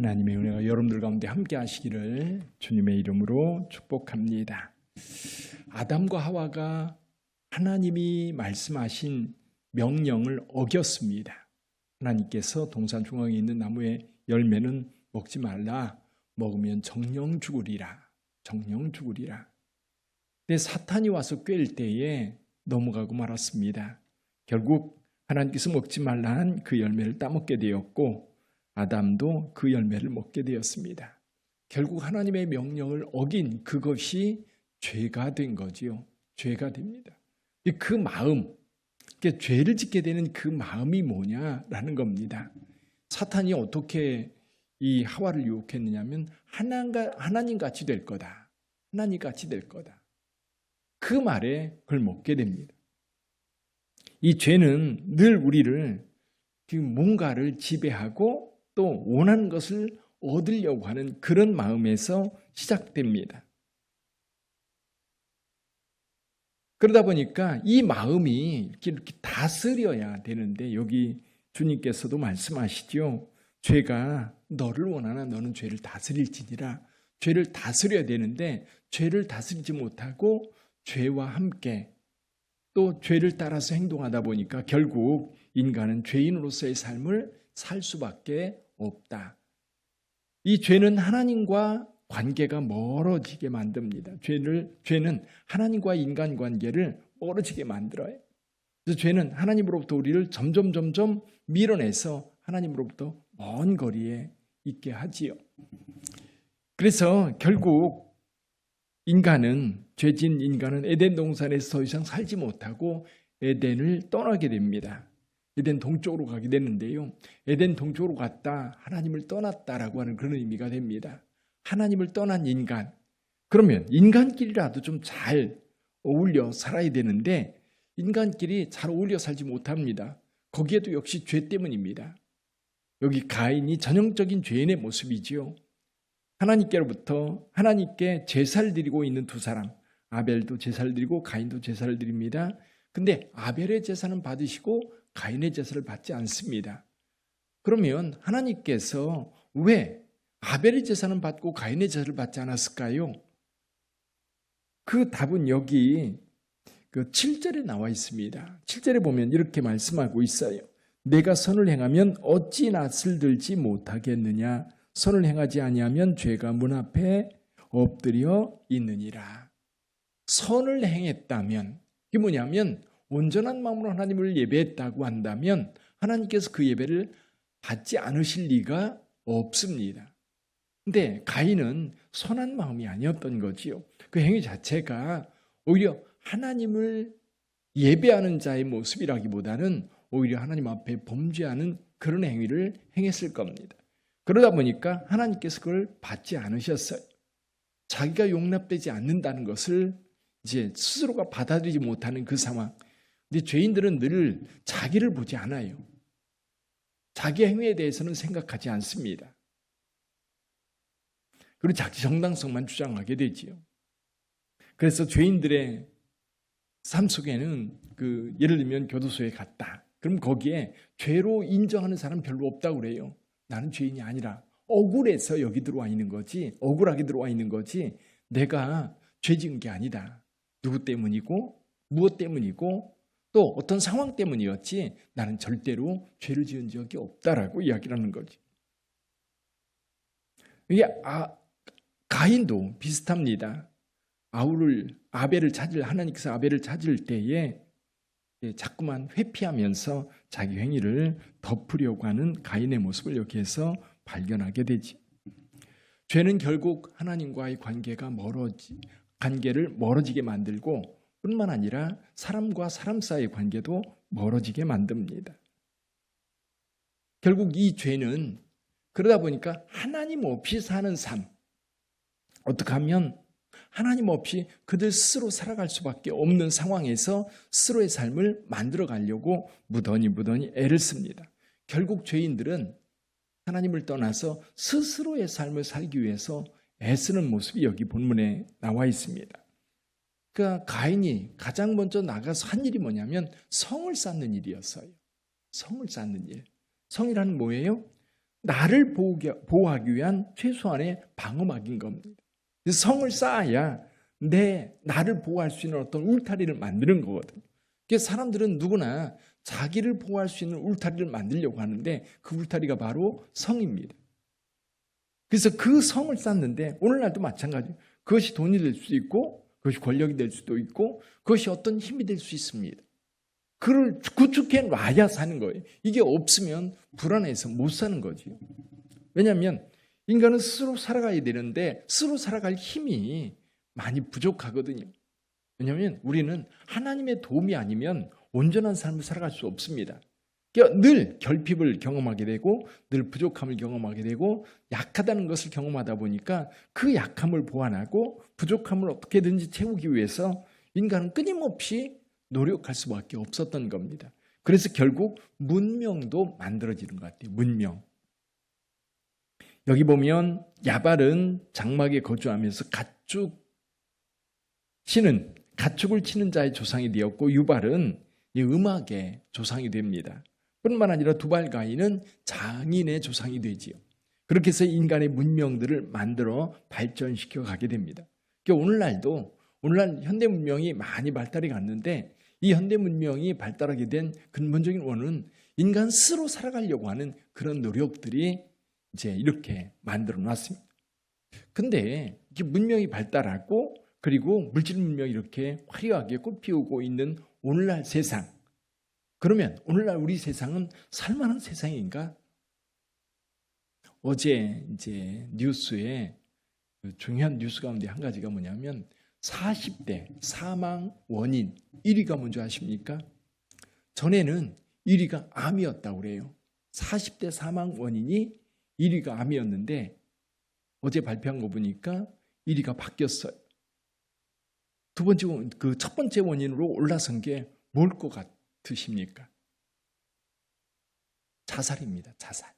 하나님의 은혜가 여러분들 가운데 함께 하시기를 주님의 이름으로 축복합니다. 아담과 하와가 하나님이 말씀하신 명령을 어겼습니다. 하나님께서 동산 중앙에 있는 나무의 열매는 먹지 말라. 먹으면 정령 죽으리라. 정령 죽으리라. 근데 사탄이 와서 꿰일 때에 넘어가고 말았습니다. 결국 하나님께서 먹지 말라는 그 열매를 따먹게 되었고 아담도 그 열매를 먹게 되었습니다. 결국 하나님의 명령을 어긴 그것이 죄가 된 거지요. 죄가 됩니다. 그 마음, 죄를 짓게 되는 그 마음이 뭐냐라는 겁니다. 사탄이 어떻게 이 하와를 유혹했느냐면 하나님같이 될 거다. 하나님같이 될 거다. 그 말에 그걸 먹게 됩니다. 이 죄는 늘 우리를 뭔가를 지배하고 또 원하는 것을 얻으려고 하는 그런 마음에서 시작됩니다. 그러다 보니까 이 마음이 이렇게 다스려야 되는데 여기 주님께서도 말씀하시죠. 죄가 너를 원하나 너는 죄를 다스릴지니라. 죄를 다스려야 되는데 죄를 다스리지 못하고 죄와 함께 또 죄를 따라서 행동하다 보니까 결국 인간은 죄인으로서의 삶을 살 수밖에 없다. 이 죄는 하나님과 관계가 멀어지게 만듭니다. 죄는 하나님과 인간 관계를 멀어지게 만들어요. 그래서 죄는 하나님으로부터 우리를 점점 밀어내서 하나님으로부터 먼 거리에 있게 하지요. 그래서 결국 죄진 인간은 에덴 동산에서 더 이상 살지 못하고 에덴을 떠나게 됩니다. 에덴 동쪽으로 가게 되는데요. 에덴 동쪽으로 갔다 하나님을 떠났다라고 하는 그런 의미가 됩니다. 하나님을 떠난 인간. 그러면 인간끼리라도 좀 잘 어울려 살아야 되는데 인간끼리 잘 어울려 살지 못합니다. 거기에도 역시 죄 때문입니다. 여기 가인이 전형적인 죄인의 모습이지요. 하나님께로부터 하나님께 제사를 드리고 있는 두 사람, 아벨도 제사를 드리고 가인도 제사를 드립니다. 근데 아벨의 제사는 받으시고 가인의 제사를 받지 않습니다. 그러면 하나님께서 왜 아벨의 제사는 받고 가인의 제사를 받지 않았을까요? 그 답은 여기 그 7절에 나와 있습니다. 7절에 보면 이렇게 말씀하고 있어요. 내가 선을 행하면 어찌 낯을 들지 못하겠느냐. 선을 행하지 아니하면 죄가 문 앞에 엎드려 있느니라. 선을 행했다면 이게 뭐냐면 온전한 마음으로 하나님을 예배했다고 한다면 하나님께서 그 예배를 받지 않으실 리가 없습니다. 근데 가인은 선한 마음이 아니었던 거지요. 그 행위 자체가 오히려 하나님을 예배하는 자의 모습이라기보다는 오히려 하나님 앞에 범죄하는 그런 행위를 행했을 겁니다. 그러다 보니까 하나님께서 그걸 받지 않으셨어요. 자기가 용납되지 않는다는 것을 이제 스스로가 받아들이지 못하는 그 상황. 근데 죄인들은 늘 자기를 보지 않아요. 자기 행위에 대해서는 생각하지 않습니다. 그리고 자기 정당성만 주장하게 되지요. 그래서 죄인들의 삶 속에는 예를 들면 교도소에 갔다. 그럼 거기에 죄로 인정하는 사람 별로 없다고 그래요. 나는 죄인이 아니라 억울해서 여기 들어와 있는 거지, 억울하게 들어와 있는 거지 내가 죄 지은 게 아니다. 누구 때문이고 무엇 때문이고 또 어떤 상황 때문이었지 나는 절대로 죄를 지은 적이 없다라고 이야기를 하는 거지. 이게 가인도 비슷합니다. 하나님께서 아벨을 찾을 때에 자꾸만 회피하면서 자기 행위를 덮으려고 하는 가인의 모습을 여기에서 발견하게 되지. 죄는 결국 하나님과의 관계를 멀어지게 만들고 뿐만 아니라 사람과 사람 사이의 관계도 멀어지게 만듭니다. 결국 이 죄는 그러다 보니까 하나님 없이 사는 삶, 어떻게 하면 하나님 없이 그들 스스로 살아갈 수밖에 없는 상황에서 스스로의 삶을 만들어 가려고 무던히 애를 씁니다. 결국 죄인들은 하나님을 떠나서 스스로의 삶을 살기 위해서 애쓰는 모습이 여기 본문에 나와 있습니다. 그러니까 가인이 가장 먼저 나가서 한 일이 뭐냐면 성을 쌓는 일이었어요. 성을 쌓는 일. 성이라는 뭐예요? 나를 보호하기 위한 최소한의 방어막인 겁니다. 성을 쌓아야 나를 보호할 수 있는 어떤 울타리를 만드는 거거든요. 사람들은 누구나 자기를 보호할 수 있는 울타리를 만들려고 하는데 그 울타리가 바로 성입니다. 그래서 그 성을 쌓는데 오늘날도 마찬가지예요. 그것이 돈이 될 수도 있고 그것이 권력이 될 수도 있고 그것이 어떤 힘이 될 수 있습니다. 그를 구축해 놔야 사는 거예요. 이게 없으면 불안해서 못 사는 거죠. 왜냐하면 인간은 스스로 살아가야 되는데 스스로 살아갈 힘이 많이 부족하거든요. 왜냐하면 우리는 하나님의 도움이 아니면 온전한 삶을 살아갈 수 없습니다. 그러니까 늘 결핍을 경험하게 되고 늘 부족함을 경험하게 되고 약하다는 것을 경험하다 보니까 그 약함을 보완하고 부족함을 어떻게든지 채우기 위해서 인간은 끊임없이 노력할 수밖에 없었던 겁니다. 그래서 결국 문명도 만들어지는 것 같아요. 문명. 여기 보면 야발은 장막에 거주하면서 가축을 치는 자의 조상이 되었고 유발은 이 음악의 조상이 됩니다. 뿐만 아니라 두발가인은 장인의 조상이 되지요. 그렇게 해서 인간의 문명들을 만들어 발전시켜 가게 됩니다. 그러니까 오늘날 현대 문명이 많이 발달해 갔는데 이 현대 문명이 발달하게 된 근본적인 원인은 인간 스스로 살아가려고 하는 그런 노력들이 이제 이렇게 만들어 놨습니다. 근데 이렇게 문명이 발달하고 그리고 물질 문명이 이렇게 화려하게 꽃피우고 있는 오늘날 세상. 그러면 오늘날 우리 세상은 살만한 세상인가? 어제 이제 뉴스에 중요한 뉴스 가운데 한 가지가 뭐냐면 40대 사망 원인 1위가 뭔지 아십니까? 전에는 1위가 암이었다고 그래요. 40대 사망 원인이 1위가 암이었는데 어제 발표한 거 보니까 1위가 바뀌었어요. 첫 번째 원인으로 올라선 게 뭘 것 같으십니까? 자살입니다. 자살.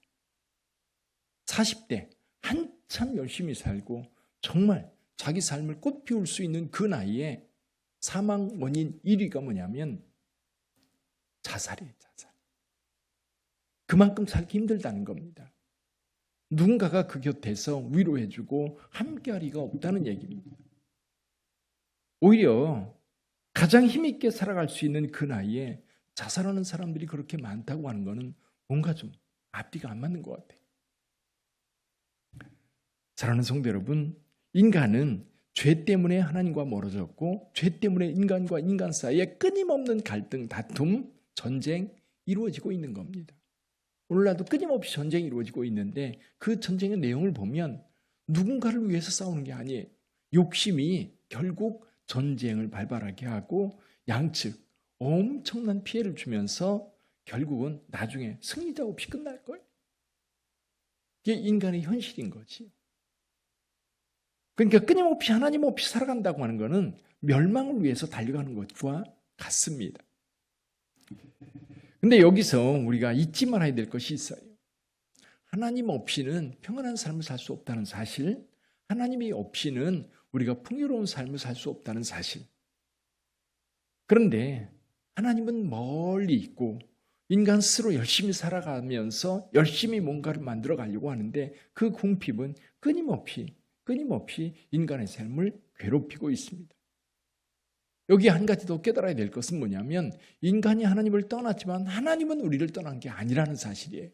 40대 한참 열심히 살고 정말 자기 삶을 꽃피울 수 있는 그 나이에 사망 원인 1위가 뭐냐면 자살이에요. 자살. 그만큼 살기 힘들다는 겁니다. 누군가가 그 곁에서 위로해주고 함께할 리가 없다는 얘기입니다. 오히려 가장 힘있게 살아갈 수 있는 그 나이에 자살하는 사람들이 그렇게 많다고 하는 것은 뭔가 좀 앞뒤가 안 맞는 것 같아요. 사랑하는 성도 여러분, 인간은 죄 때문에 하나님과 멀어졌고 죄 때문에 인간과 인간 사이에 끊임없는 갈등, 다툼, 전쟁 이루어지고 있는 겁니다. 오늘날도 끊임없이 전쟁이 이루어지고 있는데 그 전쟁의 내용을 보면 누군가를 위해서 싸우는 게 아니에요. 욕심이 결국 전쟁을 발발하게 하고 양측 엄청난 피해를 주면서 결국은 나중에 승리자 없이 끝날 거예요. 이게 인간의 현실인 거지. 그러니까 끊임없이 하나님 없이 살아간다고 하는 것은 멸망을 위해서 달려가는 것과 같습니다. 근데 여기서 우리가 잊지 말아야 될 것이 있어요. 하나님 없이는 평안한 삶을 살 수 없다는 사실, 하나님이 없이는 우리가 풍요로운 삶을 살 수 없다는 사실. 그런데 하나님은 멀리 있고 인간 스스로 열심히 살아가면서 열심히 뭔가를 만들어 가려고 하는데 그 궁핍은 끊임없이 인간의 삶을 괴롭히고 있습니다. 여기 한 가지 더 깨달아야 될 것은 뭐냐면 인간이 하나님을 떠났지만 하나님은 우리를 떠난 게 아니라는 사실이에요.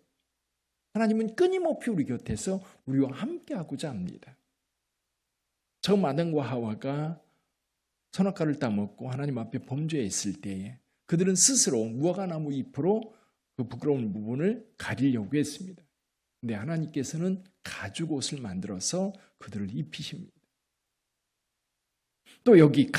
하나님은 끊임없이 우리 곁에서 우리와 함께하고자 합니다. 처음 아담과 하와가 선악과를 따먹고 하나님 앞에 범죄했을 때에 그들은 스스로 무화과나무 잎으로 그 부끄러운 부분을 가리려고 했습니다. 근데 하나님께서는 가죽옷을 만들어서 그들을 입히십니다. 또 여기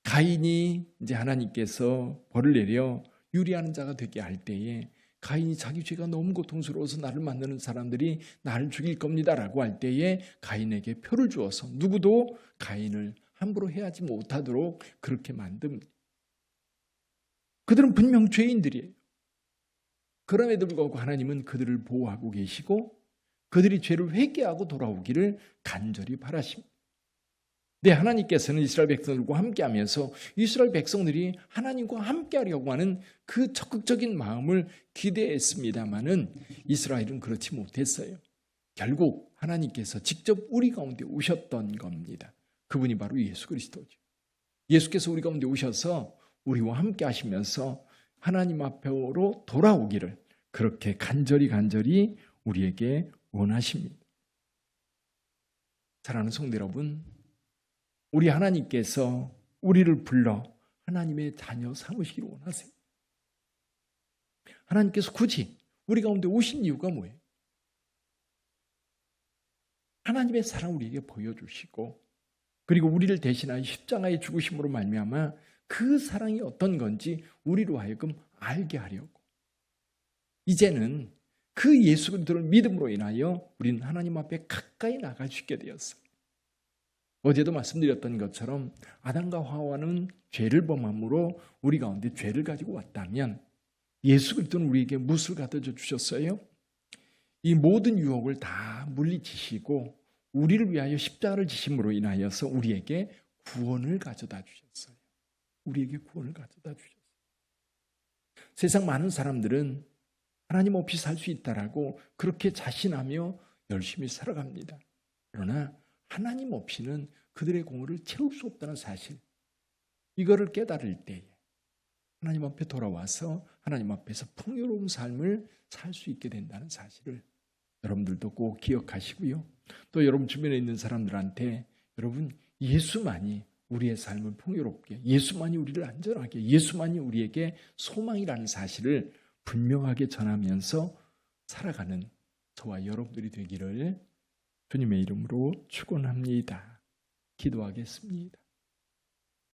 가인이 이제 하나님께서 벌을 내려 유리하는 자가 되게 할 때에 가인이 자기 죄가 너무 고통스러워서 나를 만나는 사람들이 나를 죽일 겁니다라고 할 때에 가인에게 표를 주어서 누구도 가인을 함부로 해하지 못하도록 그렇게 만듭니다. 그들은 분명 죄인들이에요. 그럼에도 불구하고 하나님은 그들을 보호하고 계시고 그들이 죄를 회개하고 돌아오기를 간절히 바라십니다. 네, 하나님께서는 이스라엘 백성들과 함께하면서 이스라엘 백성들이 하나님과 함께하려고 하는 그 적극적인 마음을 기대했습니다마는 이스라엘은 그렇지 못했어요. 결국 하나님께서 직접 우리 가운데 오셨던 겁니다. 그분이 바로 예수 그리스도죠. 예수께서 우리 가운데 오셔서 우리와 함께 하시면서 하나님 앞으로 돌아오기를 그렇게 간절히 우리에게 원하십니다. 사랑하는 성도 여러분, 우리 하나님께서 우리를 불러 하나님의 자녀 삼으시기를 원하세요. 하나님께서 굳이 우리 가운데 오신 이유가 뭐예요? 하나님의 사랑 우리에게 보여주시고 그리고 우리를 대신하여 십자가의 죽으심으로 말미암아 그 사랑이 어떤 건지 우리로 하여금 알게 하려고 이제는 그 예수 그리스도를 믿음으로 인하여 우리는 하나님 앞에 가까이 나갈 수 있게 되었어요. 어제도 말씀드렸던 것처럼 아담과 하와는 죄를 범함으로 우리 가운데 죄를 가지고 왔다면 예수 그리스도는 우리에게 무엇을 가져다 주셨어요? 이 모든 유혹을 다 물리치시고 우리를 위하여 십자가를 지심으로 인하여서 우리에게 구원을 가져다 주셨어요. 우리에게 구원을 가져다 주셨어요. 세상 많은 사람들은 하나님 없이 살 수 있다라고 그렇게 자신하며 열심히 살아갑니다. 그러나 하나님 없이는 그들의 공허를 채울 수 없다는 사실, 이거를 깨달을 때에 하나님 앞에 돌아와서 하나님 앞에서 풍요로운 삶을 살 수 있게 된다는 사실을 여러분들도 꼭 기억하시고요. 또 여러분 주변에 있는 사람들한테 여러분 예수만이 우리의 삶을 풍요롭게, 예수만이 우리를 안전하게, 예수만이 우리에게 소망이라는 사실을 분명하게 전하면서 살아가는 저와 여러분들이 되기를 주님의 이름으로 축원합니다. 기도하겠습니다.